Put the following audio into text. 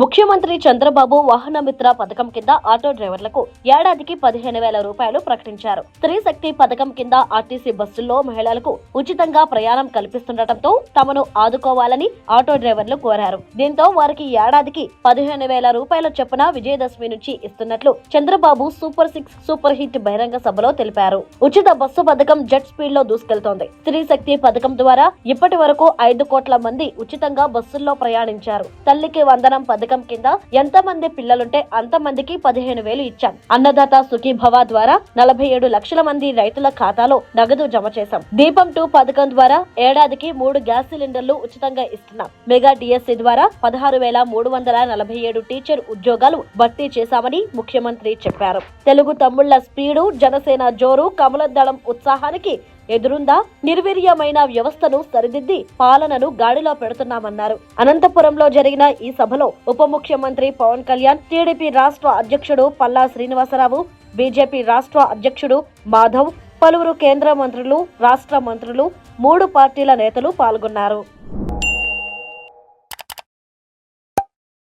ముఖ్యమంత్రి చంద్రబాబు వాహన మిత్ర పథకం కింద ఆటో డ్రైవర్లకు ఏడాదికి 15,000 రూపాయలు ప్రకటించారు. స్త్రీ శక్తి పథకం కింద ఆర్టీసీ బస్సుల్లో మహిళలకు ఉచితంగా ప్రయాణం కల్పిస్తుండటంతో తమను ఆదుకోవాలని ఆటో డ్రైవర్లు కోరారు. దీంతో వారికి ఏడాదికి 15,000 రూపాయల చొప్పున విజయదశమి నుంచి ఇస్తున్నట్లు చంద్రబాబు సూపర్ 6 సూపర్ హిట్ బహిరంగ సభలో తెలిపారు. ఉచిత బస్సు పథకం జెట్ స్పీడ్ లో దూసుకెళ్తోంది. స్త్రీ శక్తి పథకం ద్వారా ఇప్పటి వరకు 5 కోట్ల మంది ఉచితంగా బస్సుల్లో ప్రయాణించారు. తల్లికి వందనం పథకం కింద ఎంతమంది పిల్లలుంటే అంతమందికి 15,000 ఇచ్చాం. అన్నదాత సుఖీభవ ద్వారా 47 లక్షల మంది రైతుల ఖాతాలో నగదు జమ చేశాం. దీపం 2 పథకం ద్వారా ఏడాదికి 3 గ్యాస్ సిలిండర్లు ఉచితంగా ఇస్తున్నాం. మెగా డిఎస్సి ద్వారా 16,347 టీచర్ ఉద్యోగాలు భర్తీ చేశామని ముఖ్యమంత్రి చెప్పారు. తెలుగు తమ్ముళ్ల స్పీడు, జనసేన జోరు, కమలదళం ఉత్సాహానికి ఎదురుందా? నిర్వీర్యమైన వ్యవస్థను సరిదిద్ది పాలనను గాడిలో పెడుతున్నామన్నారు. అనంతపురంలో జరిగిన ఈ సభలో ఉప ముఖ్యమంత్రి పవన్ కళ్యాణ్, టీడీపీ రాష్ట్ర అధ్యక్షుడు పల్లా శ్రీనివాసరావు, బీజేపీ రాష్ట్ర అధ్యక్షుడు మాధవ్, పలువురు కేంద్ర మంత్రులు, రాష్ట్ర మంత్రులు, 3 పార్టీల నేతలు పాల్గొన్నారు.